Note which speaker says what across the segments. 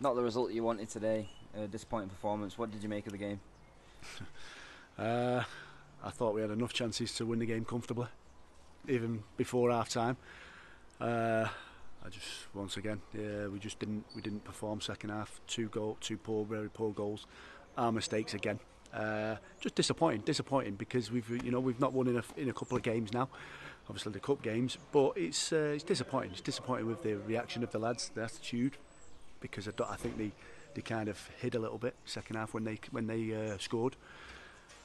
Speaker 1: Not the result you wanted today. Disappointing performance. What did you make of the game?
Speaker 2: Uh, I thought we had enough chances to win the game comfortably, even before half time. I just once again, we didn't perform second half. Two very poor goals. Our mistakes again. Just disappointing because we've not won in a couple of games now. Obviously the cup games, but it's disappointing. It's disappointing with the reaction of the lads, the attitude, because I think they kind of hid a little bit second half when they scored.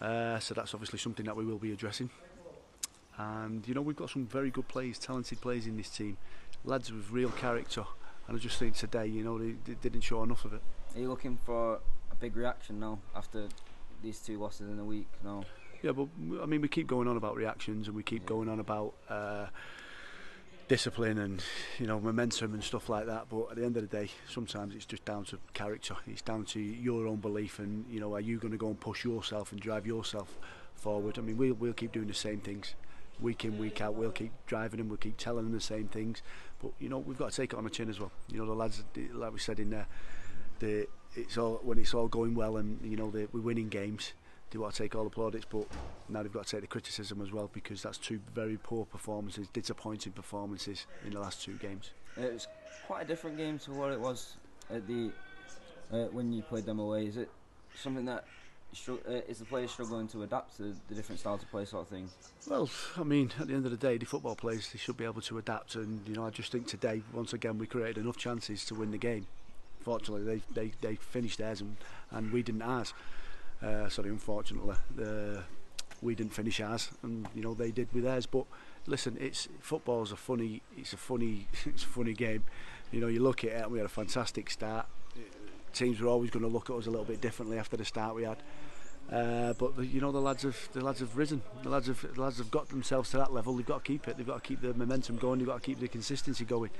Speaker 2: So that's obviously something that we will be addressing. And we've got some very good players, talented players in this team, lads with real character. And I just think today, they didn't show enough of it.
Speaker 1: Are you looking for a big reaction now after these two losses in a week? No.
Speaker 2: Yeah, but I mean, we keep going on about reactions and we keep going on about discipline and momentum and stuff like that. But at the end of the day, sometimes it's just down to character. It's down to your own belief, and are you going to go and push yourself and drive yourself forward? I mean, we'll keep doing the same things week in, week out. We'll keep driving them. We'll keep telling them the same things. But we've got to take it on the chin as well. The lads, like we said in there, it's all going well, and we're winning games. They want to take all the plaudits, but now they've got to take the criticism as well, because that's two very poor performances, disappointing performances in the last two games.
Speaker 1: It was quite a different game to what it was at the when you played them away. Is it something that is the players struggling to adapt to the different styles of play, sort of thing?
Speaker 2: Well, I mean, at the end of the day, the football players, they should be able to adapt, and I just think today, once again, we created enough chances to win the game. Fortunately, they finished theirs and we didn't ours. Unfortunately, we didn't finish ours, and they did with theirs. But listen, football's a funny game. You look at it, and we had a fantastic start. Teams were always going to look at us a little bit differently after the start we had. But the lads have risen. The lads have got themselves to that level. They've got to keep it. They've got to keep the momentum going. They've got to keep the consistency going.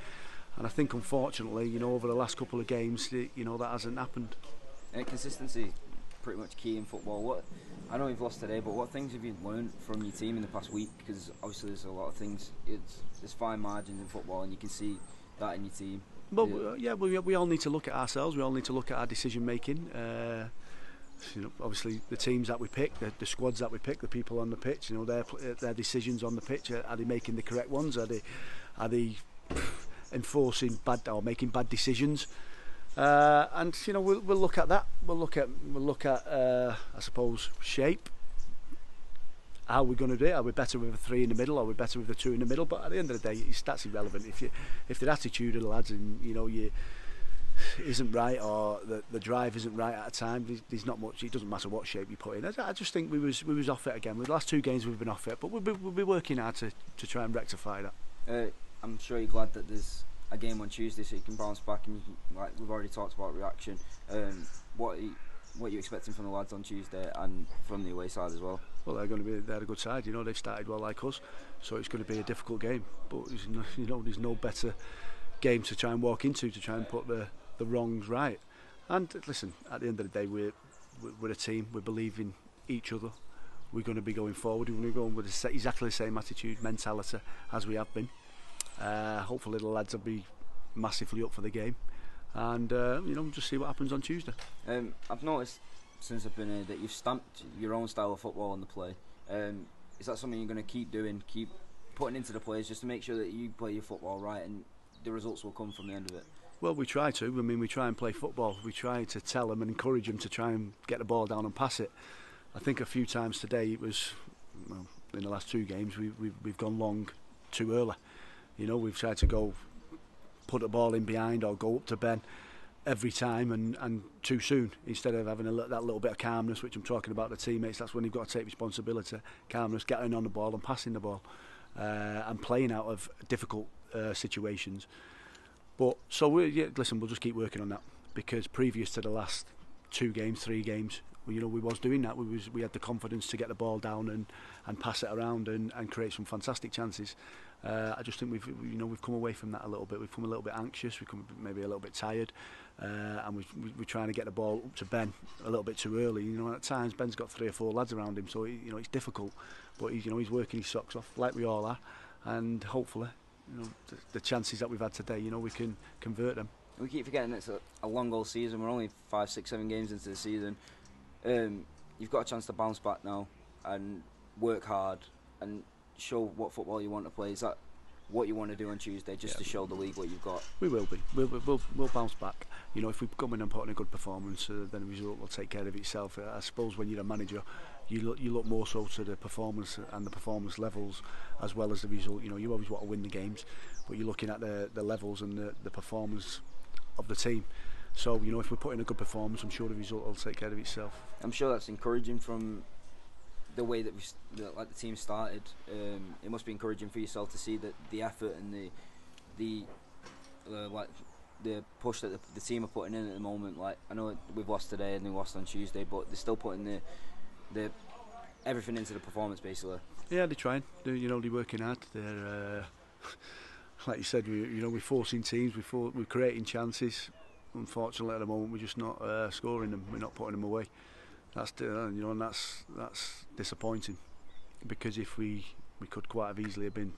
Speaker 2: And I think, unfortunately, over the last couple of games, that hasn't happened.
Speaker 1: Consistency, pretty much key in football. I know you've lost today, but what things have you learned from your team in the past week? Because obviously there's a lot of things. There's fine margins in football, and you can see that in your team.
Speaker 2: Well, we all need to look at ourselves. We all need to look at our decision making. Obviously the teams that we pick, the squads that we pick, the people on the pitch, their decisions on the pitch, are they making the correct ones? Are they enforcing bad or making bad decisions? And we'll look at that. We'll look at I suppose shape. How are we going to do it? Are we better with a 3 in the middle? Are we better with a 2 in the middle? But at the end of the day, that's irrelevant. If the attitude of the lads and isn't right, or the drive isn't right at a time, there's not much. It doesn't matter what shape you put in. I just think we was off it again. With the last 2 games we've been off it, but we'll be working hard to try and rectify that.
Speaker 1: I'm sure you're glad that there's a game on Tuesday, so you can bounce back, and like we've already talked about reaction. What are you expecting from the lads on Tuesday and from the away side as well?
Speaker 2: Well, they're a good side. They've started well like us, so it's going to be a difficult game. But there's no better game to try and walk into to try and put the wrongs right. And listen, at the end of the day, we're a team. We believe in each other. We're going to be going forward. We're going to go on with exactly the same attitude, mentality as we have been. Hopefully the lads will be massively up for the game, and just see what happens on Tuesday.
Speaker 1: I've noticed since I've been here that you've stamped your own style of football on the play. Is that something you're going to keep doing, keep putting into the players, just to make sure that you play your football right and the results will come from the end of it?
Speaker 2: Well, we try to. I mean, we try and play football. We try to tell them and encourage them to try and get the ball down and pass it. I think a few times today it was, in the last 2 games, we've gone long too early. We've tried to go put the ball in behind or go up to Ben every time and too soon, instead of having that little bit of calmness, which I'm talking about the teammates. That's when you've got to take responsibility, calmness, getting on the ball and passing the ball, and playing out of difficult situations. But so listen, we'll just keep working on that, because previous to the last 2 games, 3 games, we was doing that. We had the confidence to get the ball down and pass it around and create some fantastic chances. I just think we've come away from that a little bit. We've come a little bit anxious. We've come maybe a little bit tired, and we're trying to get the ball up to Ben a little bit too early. At times Ben's got 3 or 4 lads around him, so it's difficult. But he's working his socks off like we all are, and hopefully, the chances that we've had today, we can convert them.
Speaker 1: We keep forgetting it's a long old season. We're only 5, 6, 7 games into the season. You've got a chance to bounce back now and work hard and show what football you want to play. Is that what you want to do on Tuesday, just to show the league what you've got?
Speaker 2: We will be. We'll bounce back. You know, if we come in and put in a good performance, then the result will take care of itself. I suppose when you're a manager, you look more so to the performance and the performance levels as well as the result. You know, you always want to win the games, but you're looking at the levels and the performance of the team. So, you know, if we put in a good performance, I'm sure the result will take care of itself.
Speaker 1: I'm sure that's encouraging from the way that the team started. It must be encouraging for yourself to see that the effort and the push that the team are putting in at the moment. Like, I know we've lost today and we lost on Tuesday, but they're still putting the everything into the performance, basically.
Speaker 2: Yeah, they're trying. They're working hard. They're like you said, we're forcing teams, we're creating chances. Unfortunately, at the moment, we're just not scoring them. We're not putting them away. That's and that's disappointing, because if we could quite have easily have been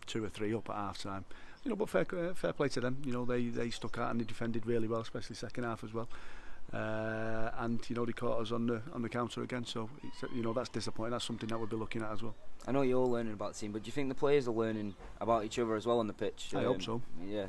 Speaker 2: 2 or 3 up at half time. You know, but fair play to them. You know, they stuck out and they defended really well, especially second half as well. And you know, they caught us on the counter again. So that's disappointing. That's something that we'll be looking at as well.
Speaker 1: I know you're learning about the team, but do you think the players are learning about each other as well on the pitch?
Speaker 2: I hope so.
Speaker 1: Yeah.